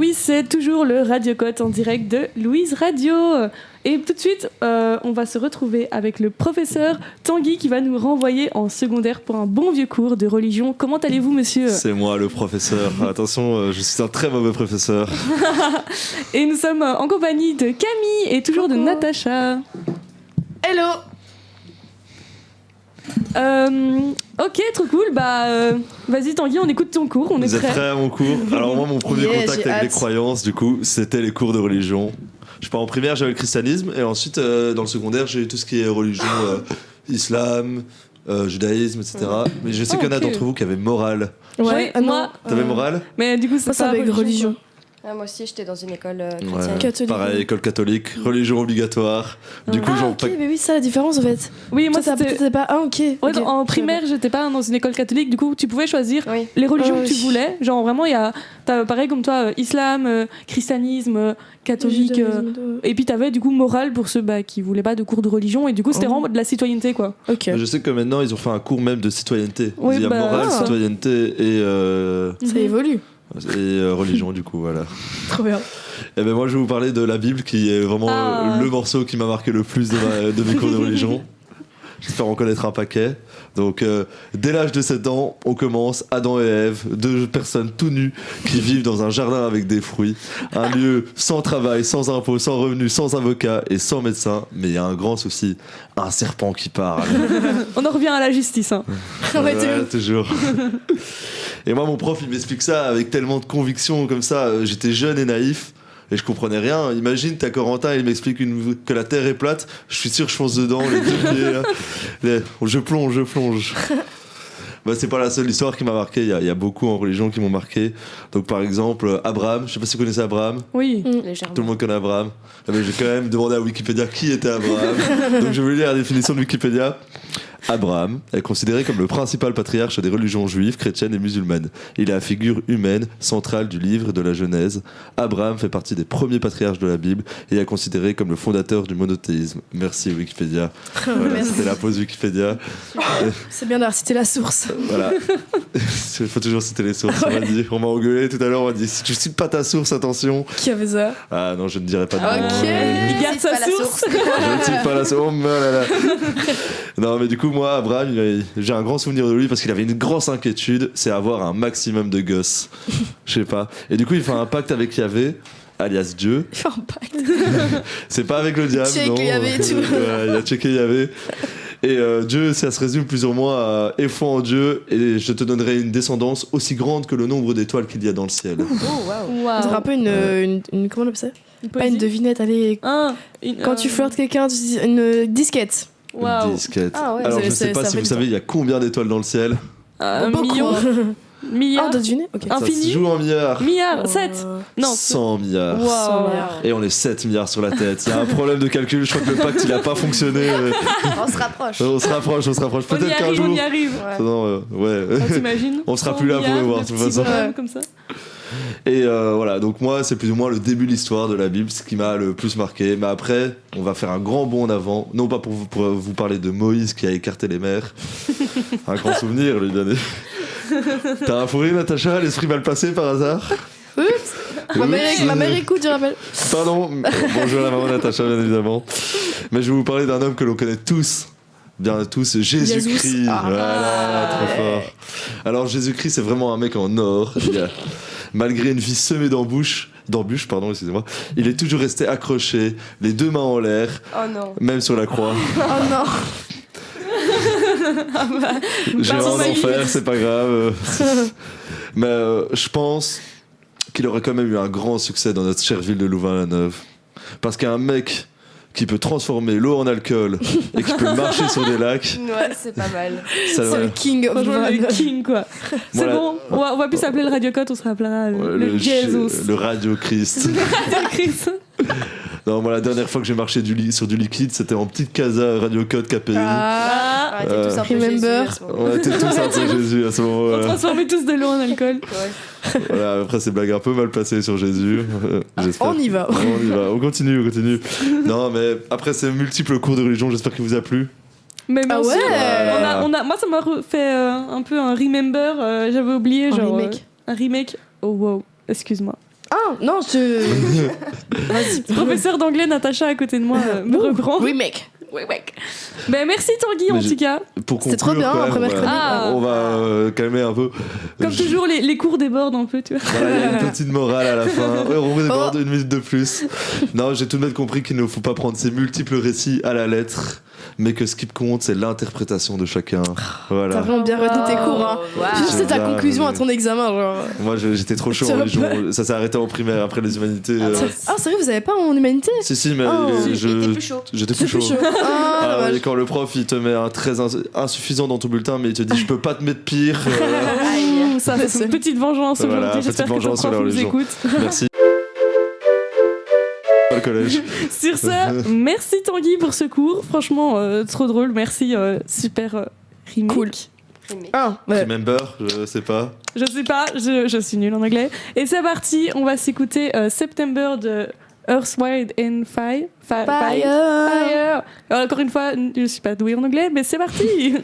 oui, c'est toujours le Radio Cote en direct de Louise Radio. Et tout de suite, on va se retrouver avec le professeur Tanguy qui va nous renvoyer en secondaire pour un bon vieux cours de religion. Comment allez-vous, monsieur ? C'est moi, le professeur. Attention, je suis un très mauvais professeur. Et nous sommes en compagnie de Camille et toujours de Natacha. Hello. Ok, trop cool. Vas-y Tanguy, on écoute ton cours. Vous êtes prêts à mon cours ? Alors moi, mon premier contact avec les croyances, du coup, c'était les cours de religion. Je sais pas, en primaire, j'avais le christianisme, et ensuite, dans le secondaire, j'ai eu tout ce qui est religion, islam, judaïsme, etc. Mais je sais qu'il y en a d'entre vous qui avaient morale. Ouais, moi. T'avais morale ? Mais du coup, c'est ça avec religion. Ah, moi aussi, j'étais dans une école chrétienne. Catholique. Pareil, école catholique, religion obligatoire. Du coup, ok, mais oui, c'est ça la différence en fait. Oui, moi c'était pas ok. Ouais, en primaire, j'étais pas dans une école catholique, du coup, tu pouvais choisir les religions que tu voulais. Genre vraiment, t'as pareil comme toi, islam, christianisme, catholique, et puis t'avais du coup morale pour ceux qui voulaient pas de cours de religion, et du coup, c'était vraiment de la citoyenneté, quoi. Ok. Je sais que maintenant, ils ont fait un cours même de citoyenneté. Oui, Il y a morale, citoyenneté et ça évolue. Et religion, du coup, voilà. Trop bien. Et ben moi, je vais vous parler de la Bible, qui est vraiment le morceau qui m'a marqué le plus de mes cours de religion. J'espère en connaître un paquet. Donc, dès l'âge de 7 ans, on commence Adam et Ève, deux personnes tout nues qui vivent dans un jardin avec des fruits. Un lieu sans travail, sans impôts, sans revenus, sans avocat et sans médecin. Mais il y a un grand souci, un serpent qui parle. On en revient à la justice. Hein. Ouais, toujours. Et moi, mon prof, il m'explique ça avec tellement de conviction, comme ça. J'étais jeune et naïf. Et je comprenais rien. Imagine, t'as Corentin, il m'explique que la Terre est plate. Je suis sûr que je fonce dedans, les deux pieds. Je plonge. C'est pas la seule histoire qui m'a marqué. Il y a beaucoup en religion qui m'ont marqué. Donc, par exemple, Abraham. Je sais pas si vous connaissez Abraham. Oui, légèrement. Tout le monde connaît Abraham. Mais j'ai quand même demandé à Wikipédia qui était Abraham. Donc, je vais lire la définition de Wikipédia. Abraham est considéré comme le principal patriarche des religions juives, chrétiennes et musulmanes. Il est la figure humaine centrale du livre de la Genèse. Abraham fait partie des premiers patriarches de la Bible et est considéré comme le fondateur du monothéisme. Merci Wikipédia. Voilà, c'était la pause Wikipédia. C'est bien d'avoir cité la source. Voilà. Il faut toujours citer les sources. On m'a engueulé tout à l'heure, on m'a dit si tu cites pas ta source, attention. Qui avait ça ? Ah non, je ne dirai pas de nom. Ok. il garde sa source. Je ne cite pas la source. Oh là là. Non, mais du coup, moi, Abraham, j'ai un grand souvenir de lui parce qu'il avait une grosse inquiétude, c'est avoir un maximum de gosses. Je sais pas. Et du coup, il fait un pacte avec Yahvé, alias Dieu. Il fait un pacte. C'est pas avec le diable, Check non. Yahvé et tout. Il a checké Yahvé. Et Dieu, ça se résume plus ou moins à aie foi en Dieu et je te donnerai une descendance aussi grande que le nombre d'étoiles qu'il y a dans le ciel. Oh, waouh. On dirait un peu une comment on appelle ça ? Pas une devinette, allez. Quand tu flirtes quelqu'un, tu dis une disquette. Wow. Une disquette. Ah ouais, alors je sais pas si vous savez, il y a combien d'étoiles dans le ciel ? Un beaucoup. million. Milliard. Ah, on doit deviner ? Ok. Ça se Infini. joue en milliards. Milliard. 7. Non. 100 milliards. Wow. 100 milliards. Et on est 7 milliards sur la tête. Il y a un problème de calcul, je crois que le pacte il a pas fonctionné. On se rapproche. On se rapproche. On y Peut-être qu'un arrive, jour. on y arrive. Ouais. Non, ouais. T'imagines On sera plus là pour le voir, de toute façon. Comme ça. Et voilà, donc moi c'est plus ou moins le début de l'histoire de la Bible, ce qui m'a le plus marqué. Mais après, on va faire un grand bond en avant, non pas pour vous parler de Moïse qui a écarté les mers. Un grand souvenir, lui donner. T'as un fourré, Natacha, l'esprit mal placé par hasard? Oups. Ma mère écoute, je rappelle. Pardon, bonjour à la maman Natacha, bien évidemment. Mais je vais vous parler d'un homme que l'on connaît tous. Bien tous, Jésus-Christ. Voilà, trop fort. Alors Jésus-Christ, c'est vraiment un mec en or. Malgré une vie semée d'embûches, excusez-moi, il est toujours resté accroché, les deux mains en l'air, même sur la croix. Oh non. J'ai Pardon, un enfer, c'est pas grave. Mais je pense qu'il aurait quand même eu un grand succès dans notre chère ville de Louvain-la-Neuve. Parce qu'un mec qui peut transformer l'eau en alcool et qui peut marcher sur des lacs. Ouais, c'est pas mal. C'est le king of Franchement, le Van. king, quoi. C'est bon, on va plus s'appeler le Radio Cote, on se rappellera le Jesus. Le Radio Christ. Radio Christ. Non, moi, la dernière fois que j'ai marché sur du liquide, c'était en petite casa Radio Code KPI. Ah, t'es tous un peu Remember. Jésus à ce moment. On était tous un peu Jésus à ce On moment-là. transformait tous de l'eau en alcool. Ouais. Voilà, après, ces blagues un peu mal placées sur Jésus. J'espère. On y va. On continue. Non, mais après ces multiples cours de religion, j'espère qu'il vous a plu. Mais moi Ah aussi, ouais. moi ça m'a fait un peu un remember, j'avais oublié, Un genre remake. un remake. Oh wow, excuse-moi. Ah, non, Professeur d'anglais Natacha à côté de moi me reprend. Oui, mec. Ben, merci Tanguy en tout cas. C'était trop bien, même, première chronique. On va calmer un peu. Comme toujours, les cours débordent un peu, tu vois. Voilà, il y a une petite morale à la fin. On déborde 1 minute de plus. Non, j'ai tout de même compris qu'il ne faut pas prendre ces multiples récits à la lettre, mais que ce qui compte, c'est l'interprétation de chacun. Voilà. T'as vraiment bien retenu tes cours. Hein. C'est ta conclusion à ton examen. Genre. Moi, j'étais trop chaud en religion. Ça s'est arrêté en primaire, après les humanités. Ah, sérieux, vous avez pas en humanité? Si, mais j'étais plus chaud. J'étais plus chaud. Et quand le prof, il te met un très insuffisant dans ton bulletin, mais il te dit je peux pas te mettre pire. Ça, c'est une petite vengeance aujourd'hui. J'espère que ton prof nous écoute. Merci. Au collège. Sur ce, merci Tanguy pour ce cours. Franchement, trop drôle. Merci, super remake. Cool. Remember, je sais pas. Je sais pas, je suis nulle en anglais. Et c'est parti, on va s'écouter September de Earth, Wind and Fire. Fire. Encore une fois, je suis pas douée en anglais, mais c'est parti.